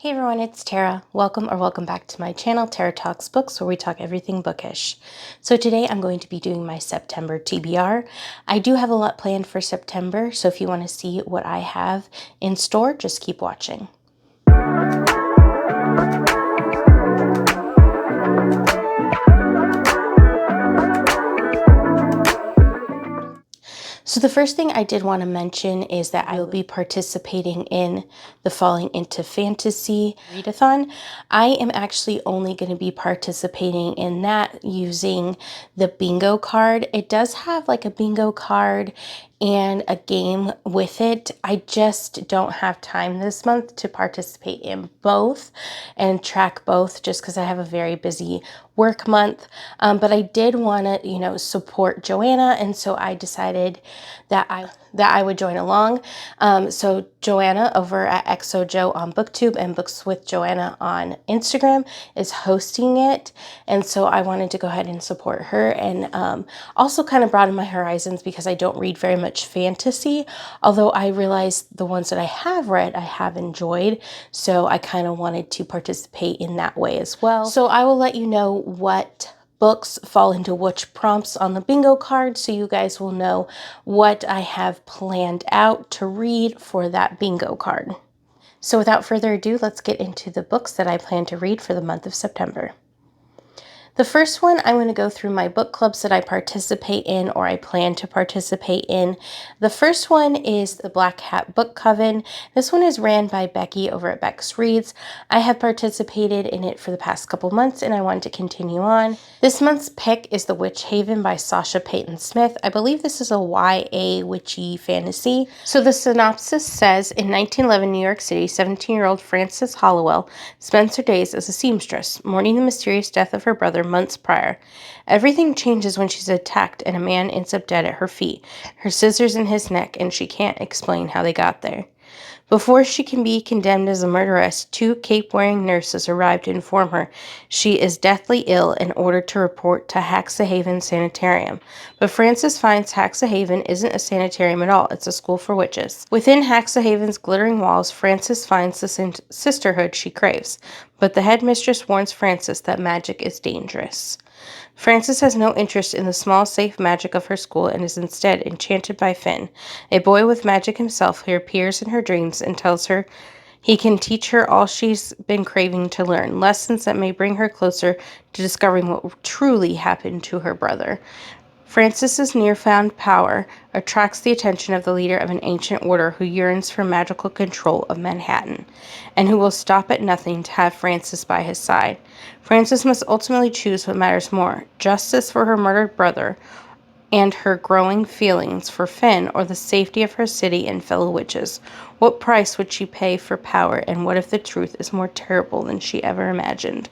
Hey everyone, it's Tara. Welcome back to my channel, Tara Talks Books, where we talk everything bookish. So today I'm going to be doing my September TBR. I do have a lot planned for September, so if you want to see what I have in store, just keep watching. So the first thing I did want to mention is that I will be participating in the Falling into Fantasy Readathon. I am actually only going to be participating in that using the bingo card. It does have like a bingo card and a game with it. I just don't have time this month to participate in both and track both just because I have a very busy work month. But I did want to, support Joanna, and so I decided that I would join along. So Joanna over at XOJo on BookTube and Books with Joanna on Instagram is hosting it, and so I wanted to go ahead and support her and also kind of broaden my horizons because I don't read very much fantasy, although I realized the ones that I have read I have enjoyed, so I kind of wanted to participate in that way as well. So I will let you know what books fall into which prompts on the bingo card, so you guys will know what I have planned out to read for that bingo card. So without further ado, let's get into the books that I plan to read for the month of September. The first one, I'm going to go through my book clubs that I participate in or I plan to participate in. The first one is the Black Hat Book Coven. This one is ran by Becky over at Bex Reads. I have participated in it for the past couple months and I want to continue on. This month's pick is The Witch Haven by Sasha Peyton Smith. I believe this is a YA witchy fantasy. So the synopsis says, in 1911 New York City, 17-year-old Frances Hollowell spends her days as a seamstress, mourning the mysterious death of her brother months prior. Everything changes when she's attacked and a man ends up dead at her feet, her scissors in his neck, and she can't explain how they got there. Before she can be condemned as a murderess, two cape-wearing nurses arrive to inform her she is deathly ill and ordered to report to Haxahaven Sanitarium. But Frances finds Haxahaven isn't a sanitarium at all, it's a school for witches. Within Haxahaven's glittering walls, Frances finds the sisterhood she craves, but the headmistress warns Frances that magic is dangerous. Frances has no interest in the small, safe magic of her school and is instead enchanted by Finn, a boy with magic himself who appears in her dreams and tells her he can teach her all she's been craving to learn, lessons that may bring her closer to discovering what truly happened to her brother. Frances's newfound power attracts the attention of the leader of an ancient order who yearns for magical control of Manhattan, and who will stop at nothing to have Frances by his side. Frances must ultimately choose what matters more, justice for her murdered brother and her growing feelings for Finn, or the safety of her city and fellow witches. What price would she pay for power, and what if the truth is more terrible than she ever imagined?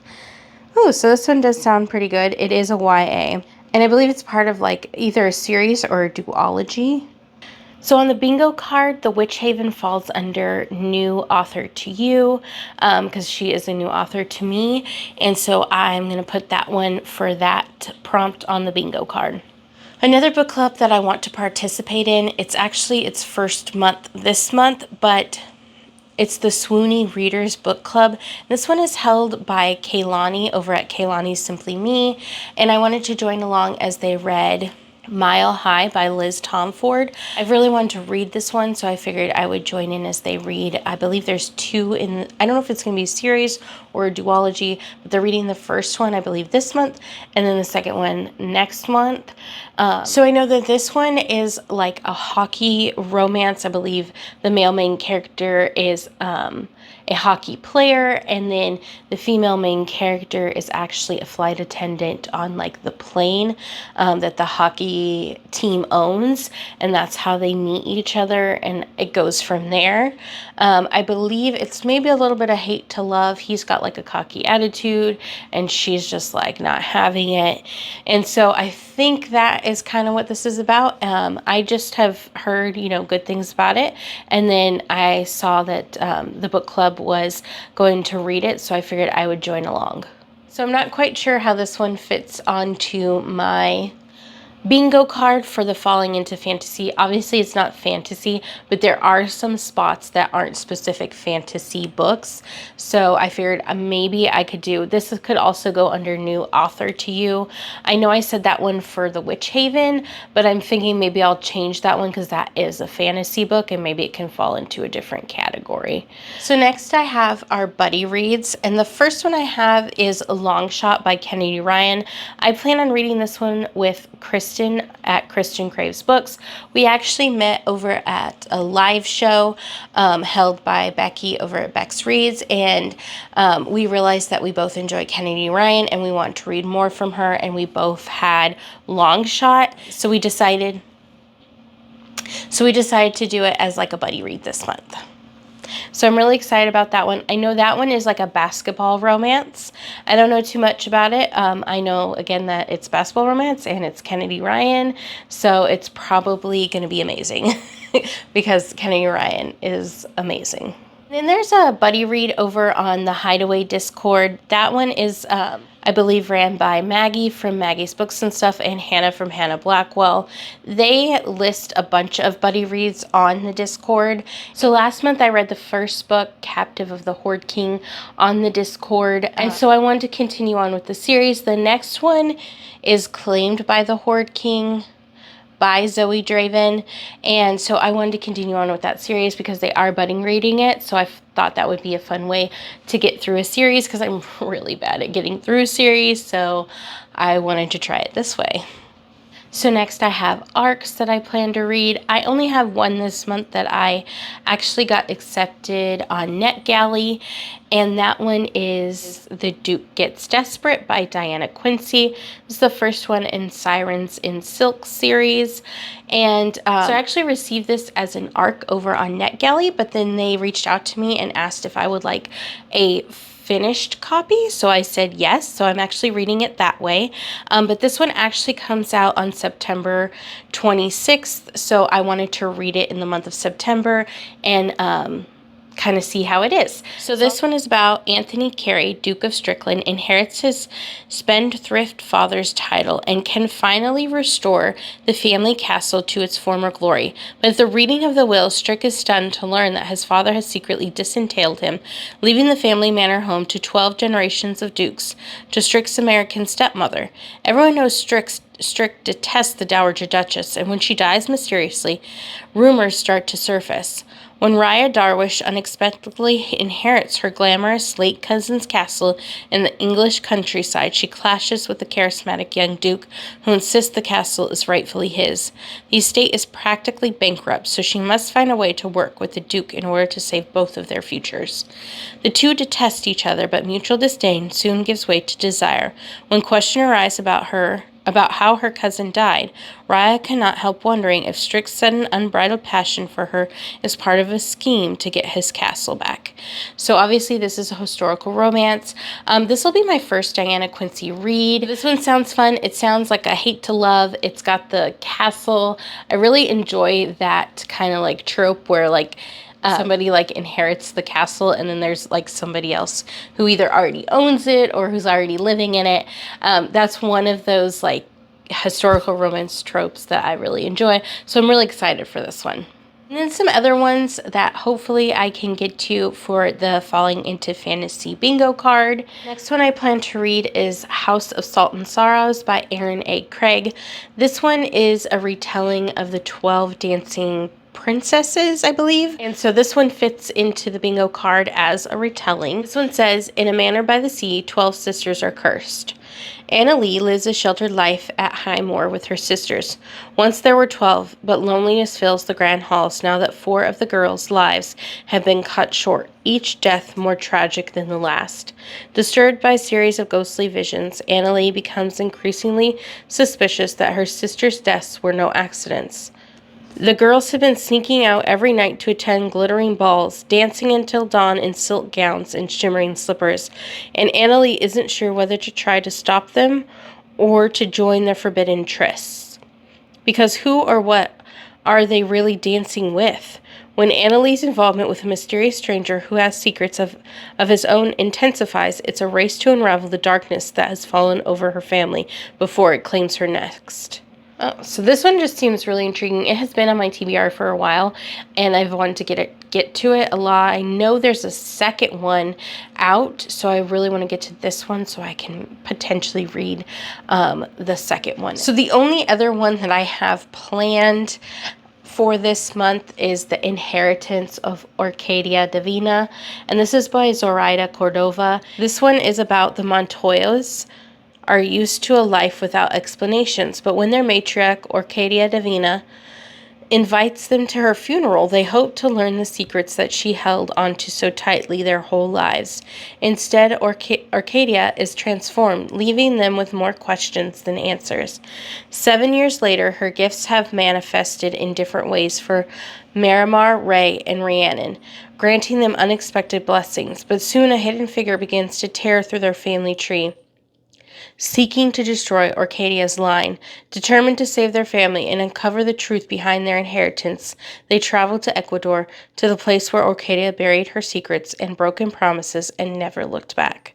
Ooh, so this one does sound pretty good. It is a YA. And I believe it's part of like either a series or a duology. So on the bingo card, The Witch Haven falls under new author to you because she is a new author to me. And so I'm going to put that one for that prompt on the bingo card. Another book club that I want to participate in, it's actually its first month this month, but it's the Swoony Readers Book Club. This one is held by Kaylani over at Kaylani's Simply Me, and I wanted to join along as they read Mile High by Liz Tomforde. I really wanted to read this one, so I figured I would join in as they read. I believe there's two in, I don't know if it's going to be a series or a duology, but they're reading the first one, I believe, this month, and then the second one next month. So I know that this one is like a hockey romance. I believe the male main character is a hockey player, and then the female main character is actually a flight attendant on like the plane that the hockey team owns, and that's how they meet each other, and it goes from there. I believe it's maybe a little bit of hate to love. He's got like a cocky attitude and she's just like not having it, and so I think that is kind of what this is about. I just have heard good things about it, and then I saw that the book club was going to read it, so I figured I would join along. So I'm not quite sure how this one fits onto my bingo card for the Falling into Fantasy. Obviously, it's not fantasy, but there are some spots that aren't specific fantasy books. So I figured maybe I could do this. Could also go under new author to you. I know I said that one for the Witch Haven, but I'm thinking maybe I'll change that one because that is a fantasy book and maybe it can fall into a different category. So next I have our buddy reads, and the first one I have is A Long Shot by Kennedy Ryan. I plan on reading this one with Kristin at Kristin Craves Books. We actually met over at a live show held by Becky over at Bex Reads, and we realized that we both enjoy Kennedy Ryan and we want to read more from her, and we both had Long Shot, so we decided to do it as like a buddy read this month. So I'm really excited about that one. I know that one is like a basketball romance. I don't know too much about it. I know, again, that it's basketball romance and it's Kennedy Ryan. So it's probably going to be amazing because Kennedy Ryan is amazing. Then there's a buddy read over on the Hideaway Discord. That one is, I believe, ran by Maggie from Maggie's Books and Stuff and Hannah from Hannah Blackwell. They list a bunch of buddy reads on the Discord. So last month I read the first book, Captive of the Horde King, on the Discord. And so I wanted to continue on with the series. The next one is Claimed by the Horde King by Zoey Draven, and so I wanted to continue on with that series because they are budding reading it, so I thought that would be a fun way to get through a series because I'm really bad at getting through series, so I wanted to try it this way. So next I have ARCs that I plan to read. I only have one this month that I actually got accepted on NetGalley, and that one is The Duke Gets Desperate by Diana Quincy. This is the first one in Sirens in Silk series, and so I actually received this as an ARC over on NetGalley, but then they reached out to me and asked if I would like a finished copy, so I said yes, so I'm actually reading it that way, but this one actually comes out on September 26th, so I wanted to read it in the month of September and kind of see how it is. So this one is about Anthony Carey, Duke of Strickland, inherits his spendthrift father's title and can finally restore the family castle to its former glory. But at the reading of the will, Strick is stunned to learn that his father has secretly disentailed him, leaving the family manor home to 12 generations of dukes, to Strick's American stepmother. Everyone knows Strick detests the Dowager Duchess, and when she dies mysteriously, rumors start to surface. When Raya Darwish unexpectedly inherits her glamorous late cousin's castle in the English countryside, she clashes with the charismatic young duke who insists the castle is rightfully his. The estate is practically bankrupt, so she must find a way to work with the duke in order to save both of their futures. The two detest each other, but mutual disdain soon gives way to desire. When question arises about how her cousin died, Raya cannot help wondering if Strick's sudden unbridled passion for her is part of a scheme to get his castle back. So obviously this is a historical romance. This will be my first Diana Quincy read. This one sounds fun. It sounds like a hate to love. It's got the castle. I really enjoy that kind of like trope where like somebody like inherits the castle and then there's like somebody else who either already owns it or who's already living in it. That's one of those like historical romance tropes that I really enjoy. So I'm really excited for this one. And then some other ones that hopefully I can get to for the Falling into Fantasy bingo card. Next one I plan to read is House of Salt and Sorrows by Erin A. Craig. This one is a retelling of the 12 Dancing Princesses, I believe. And so this one fits into the bingo card as a retelling. This one says, in a manor by the sea, 12 sisters are cursed. Anna Lee lives a sheltered life at Highmoor with her sisters. Once there were 12, but loneliness fills the grand halls now that 4 of the girls' lives have been cut short, each death more tragic than the last. Disturbed by a series of ghostly visions, Anna Lee becomes increasingly suspicious that her sisters' deaths were no accidents. The girls have been sneaking out every night to attend glittering balls, dancing until dawn in silk gowns and shimmering slippers, and Anna Lee isn't sure whether to try to stop them or to join their forbidden trysts. Because who or what are they really dancing with? When Anna Lee's involvement with a mysterious stranger who has secrets of his own intensifies, it's a race to unravel the darkness that has fallen over her family before it claims her next. Oh, so this one just seems really intriguing. It has been on my TBR for a while, and I've wanted to get to it a lot. I know there's a second one out, so I really want to get to this one so I can potentially read the second one. So the only other one that I have planned for this month is The Inheritance of Arcadia Divina, and this is by Zoraida Cordova. This one is about the Montoyas are used to a life without explanations, but when their matriarch, Orquidea Divina, invites them to her funeral, they hope to learn the secrets that she held onto so tightly their whole lives. Instead, Arcadia is transformed, leaving them with more questions than answers. 7 years later, her gifts have manifested in different ways for Miramar, Ray, and Rhiannon, granting them unexpected blessings, but soon a hidden figure begins to tear through their family tree, seeking to destroy Orquedea's line. Determined to save their family and uncover the truth behind their inheritance, they traveled to Ecuador, to the place where Orquidea buried her secrets and broken promises and never looked back.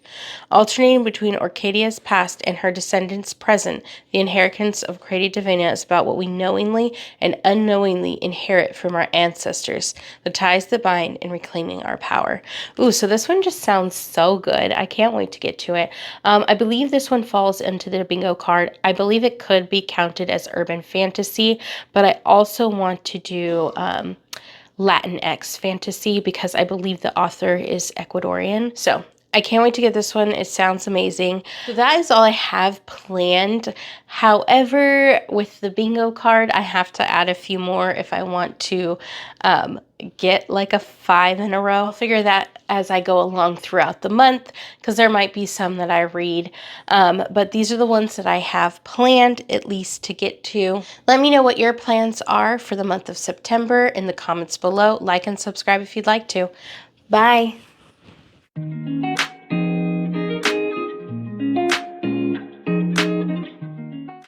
Alternating between Orquedea's past and her descendants' present, The Inheritance of Arcadia Divina is about what we knowingly and unknowingly inherit from our ancestors, the ties that bind, and reclaiming our power. Ooh, so this one just sounds so good. I can't wait to get to it. I believe this one falls into the bingo card. I believe it could be counted as urban fantasy, but I also want to do Latinx fantasy because I believe the author is Ecuadorian. So I can't wait to get this one. It sounds amazing. So that is all I have planned. However, with the bingo card, I have to add a few more if I want to get like a 5 in a row. I'll figure that as I go along throughout the month because there might be some that I read. But these are the ones that I have planned at least to get to. Let me know what your plans are for the month of September in the comments below. Like and subscribe if you'd like to. Bye.